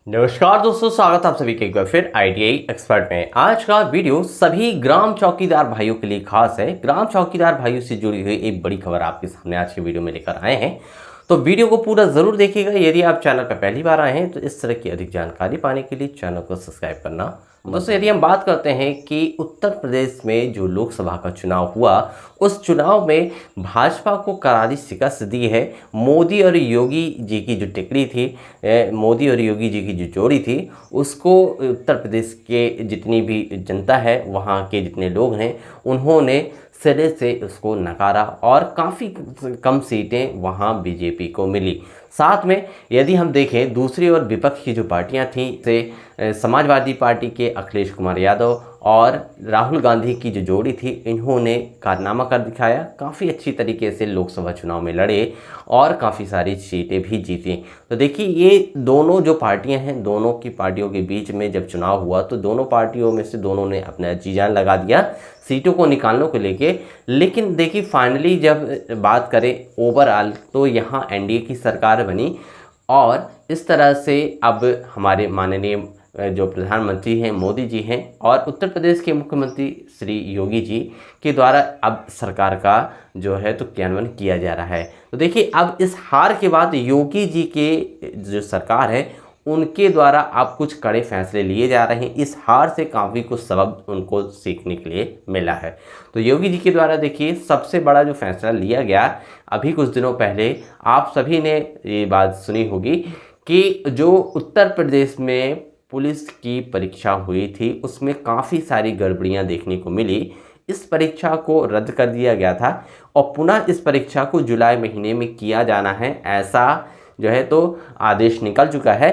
नमस्कार दोस्तों, स्वागत है आप सभी के एक बार फिर आईटीआई एक्सपर्ट में। आज का वीडियो सभी ग्राम चौकीदार भाइयों के लिए खास है। ग्राम चौकीदार भाइयों से जुड़ी हुई एक बड़ी खबर आपके सामने आज के वीडियो में लेकर आए हैं, तो वीडियो को पूरा जरूर देखिएगा। यदि आप चैनल पर पहली बार आए हैं तो इस तरह की अधिक जानकारी पाने के लिए चैनल को सब्सक्राइब करना। दोस्तों, यदि हम बात करते हैं कि उत्तर प्रदेश में जो लोकसभा का चुनाव हुआ, उस चुनाव में भाजपा को करारी शिकस्त दी है। मोदी और योगी जी की जो टिकड़ी थी, मोदी और योगी जी की जो जोड़ी थी, उसको उत्तर प्रदेश के जितनी भी जनता है, वहाँ के जितने लोग हैं, उन्होंने सिरे से उसको नकारा और काफ़ी कम सीटें वहाँ बीजेपी को मिली। साथ में यदि हम देखें दूसरी ओर विपक्ष की जो पार्टियां थीं, से समाजवादी पार्टी के अखिलेश कुमार यादव और राहुल गांधी की जो जोड़ी थी, इन्होंने कारनामा कर दिखाया। काफ़ी अच्छी तरीके से लोकसभा चुनाव में लड़े और काफ़ी सारी सीटें भी जीती। तो देखिए, ये दोनों जो पार्टियां हैं, दोनों की पार्टियों के बीच में जब चुनाव हुआ तो दोनों पार्टियों में से दोनों ने अपना जी जान लगा दिया सीटों को निकालने को लेके। लेकिन देखिए, फाइनली जब बात करें ओवरऑल, तो यहाँ एनडीए की सरकार बनी और इस तरह से अब हमारे माननीय जो प्रधानमंत्री हैं मोदी जी हैं और उत्तर प्रदेश के मुख्यमंत्री श्री योगी जी के द्वारा अब सरकार का जो है तो क्रियान्वयन किया जा रहा है। तो देखिए, अब इस हार के बाद योगी जी के जो सरकार है, उनके द्वारा अब कुछ कड़े फैसले लिए जा रहे हैं। इस हार से काफ़ी कुछ सबक उनको सीखने के लिए मिला है। तो योगी जी के द्वारा देखिए, सबसे बड़ा जो फैसला लिया गया अभी कुछ दिनों पहले, आप सभी ने ये बात सुनी होगी कि जो उत्तर प्रदेश में पुलिस की परीक्षा हुई थी, उसमें काफ़ी सारी गड़बड़ियां देखने को मिली। इस परीक्षा को रद्द कर दिया गया था और पुनः इस परीक्षा को जुलाई महीने में किया जाना है, ऐसा जो है तो आदेश निकल चुका है।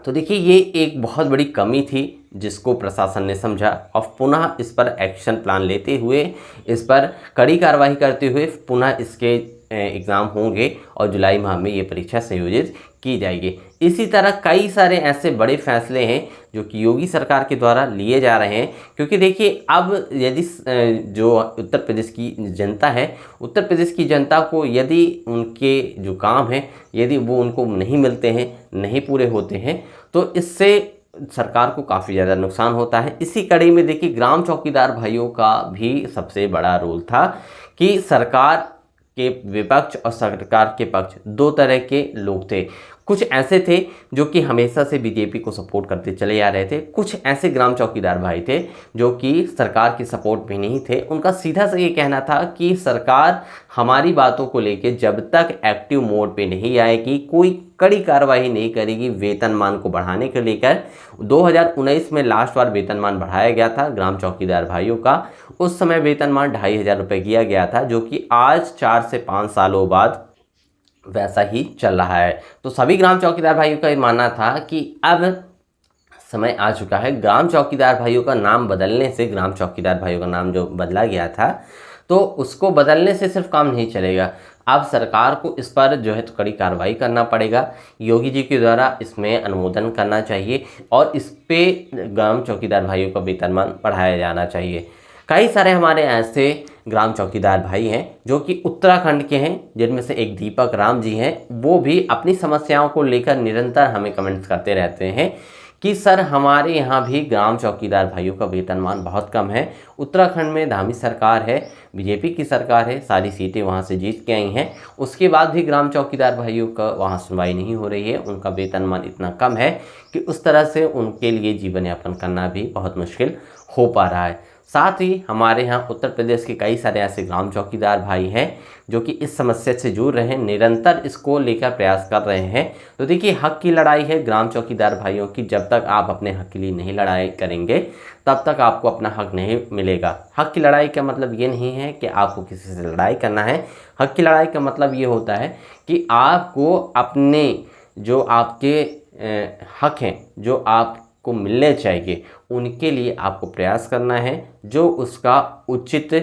तो देखिए, ये एक बहुत बड़ी कमी थी जिसको प्रशासन ने समझा और पुनः इस पर एक्शन प्लान लेते हुए, इस पर कड़ी कार्रवाई करते हुए पुनः इसके एग्ज़ाम होंगे और जुलाई माह में ये परीक्षा संयोजित की जाएगी। इसी तरह कई सारे ऐसे बड़े फैसले हैं जो कि योगी सरकार के द्वारा लिए जा रहे हैं, क्योंकि देखिए, अब यदि जो उत्तर प्रदेश की जनता है, उत्तर प्रदेश की जनता को यदि उनके जो काम हैं, यदि वो उनको नहीं मिलते हैं, नहीं पूरे होते हैं, तो इससे सरकार को काफ़ी ज़्यादा नुकसान होता है। इसी कड़ी में देखिए, ग्राम चौकीदार भाइयों का भी सबसे बड़ा रोल था कि सरकार के विपक्ष और सरकार के पक्ष दो तरह के लोग थे। कुछ ऐसे थे जो कि हमेशा से बीजेपी को सपोर्ट करते चले आ रहे थे, कुछ ऐसे ग्राम चौकीदार भाई थे जो कि सरकार के सपोर्ट में नहीं थे। उनका सीधा सा ये कहना था कि सरकार हमारी बातों को लेकर जब तक एक्टिव मोड पे नहीं आएगी, कोई कड़ी कार्रवाई नहीं करेगी वेतनमान को बढ़ाने को लेकर। 2019 में लास्ट बार वेतनमान बढ़ाया गया था ग्राम चौकीदार भाइयों का। उस समय वेतनमान 2500 रुपये किया गया था, जो कि आज 4 से 5 सालों बाद वैसा ही चल रहा है। तो सभी ग्राम चौकीदार भाइयों का ये मानना था कि अब समय आ चुका है। ग्राम चौकीदार भाइयों का नाम बदलने से, ग्राम चौकीदार भाइयों का नाम जो बदला गया था, तो उसको बदलने से सिर्फ काम नहीं चलेगा। अब सरकार को इस पर जो है तो कड़ी कार्रवाई करना पड़ेगा। योगी जी के द्वारा इसमें अनुमोदन करना चाहिए और इस पे ग्राम चौकीदार भाइयों का वेतनमान बढ़ाया जाना चाहिए। कई सारे हमारे ऐसे ग्राम चौकीदार भाई हैं जो कि उत्तराखंड के हैं, जिनमें से एक दीपक राम जी हैं। वो भी अपनी समस्याओं को लेकर निरंतर हमें कमेंट्स करते रहते हैं कि सर, हमारे यहाँ भी ग्राम चौकीदार भाइयों का वेतनमान बहुत कम है। उत्तराखंड में धामी सरकार है, बीजेपी की सरकार है, सारी सीटें वहाँ से जीत के आई हैं, उसके बाद भी ग्राम चौकीदार भाइयों का वहाँ सुनवाई नहीं हो रही है। उनका वेतनमान इतना कम है कि उस तरह से उनके लिए जीवन यापन करना भी बहुत मुश्किल हो पा रहा है। साथ ही हमारे यहाँ उत्तर प्रदेश के कई सारे ऐसे ग्राम चौकीदार भाई हैं जो कि इस समस्या से जूझ रहे हैं, निरंतर इसको लेकर प्रयास कर रहे हैं। तो देखिए, हक की लड़ाई है ग्राम चौकीदार भाइयों की। जब तक आप अपने हक के लिए नहीं लड़ाई करेंगे, तब तक आपको अपना हक नहीं मिलेगा। हक की लड़ाई का मतलब ये नहीं है कि आपको किसी से लड़ाई करना है। हक की लड़ाई का मतलब ये होता है कि आपको अपने जो आपके हक हैं, जो आपको मिलने चाहिए, उनके लिए आपको प्रयास करना है, जो उसका उचित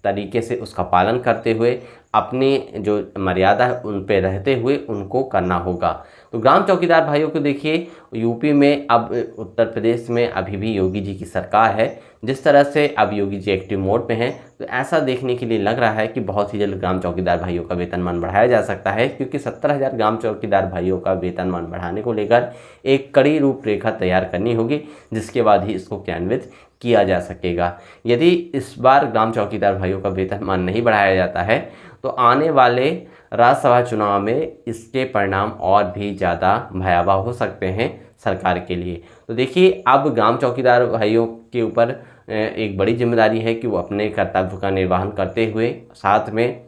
तरीके से उसका पालन करते हुए, अपनी जो मर्यादा है उन पे रहते हुए उनको करना होगा। तो ग्राम चौकीदार भाइयों को देखिए, यूपी में अब उत्तर प्रदेश में अभी भी योगी जी की सरकार है। जिस तरह से अब योगी जी एक्टिव मोड पे हैं, तो ऐसा देखने के लिए लग रहा है कि बहुत ही जल्द ग्राम चौकीदार भाइयों का वेतनमान बढ़ाया जा सकता है, क्योंकि 70,000 ग्राम चौकीदार भाइयों का वेतनमान बढ़ाने को लेकर एक कड़ी रूपरेखा तैयार करनी होगी, जिसके बाद ही इसको क्रियान्वित किया जा सकेगा। यदि इस बार ग्राम चौकीदार भाइयों का वेतनमान नहीं बढ़ाया जाता है, तो आने वाले राज्यसभा चुनाव में इसके परिणाम और भी ज़्यादा भयावह हो सकते हैं सरकार के लिए। तो देखिए, अब ग्राम चौकीदार भाइयों के ऊपर एक बड़ी जिम्मेदारी है कि वो अपने कर्तव्य का निर्वहन करते हुए साथ में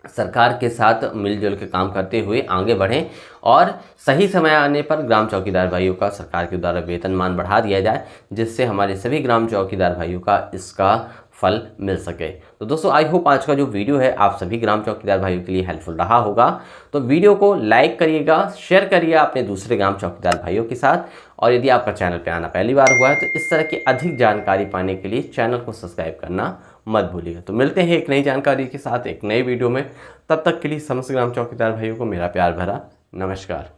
सरकार के साथ मिलजुल के काम करते हुए आगे बढ़ें और सही समय आने पर ग्राम चौकीदार भाइयों का सरकार के द्वारा वेतनमान बढ़ा दिया जाए, जिससे हमारे सभी ग्राम चौकीदार भाइयों का इसका फल मिल सके। तो दोस्तों, आई होप आज का जो वीडियो है आप सभी ग्राम चौकीदार भाइयों के लिए हेल्पफुल रहा होगा। तो वीडियो को लाइक करिएगा, शेयर करिएगा अपने दूसरे ग्राम चौकीदार भाइयों के साथ, और यदि आपका चैनल पे आना पहली बार हुआ है तो इस तरह की अधिक जानकारी पाने के लिए चैनल को सब्सक्राइब करना मत भूलिएगा। तो मिलते हैं एक नई जानकारी के साथ एक नए वीडियो में। तब तक के लिए समस्त ग्राम चौकीदार भाइयों को मेरा प्यार भरा नमस्कार।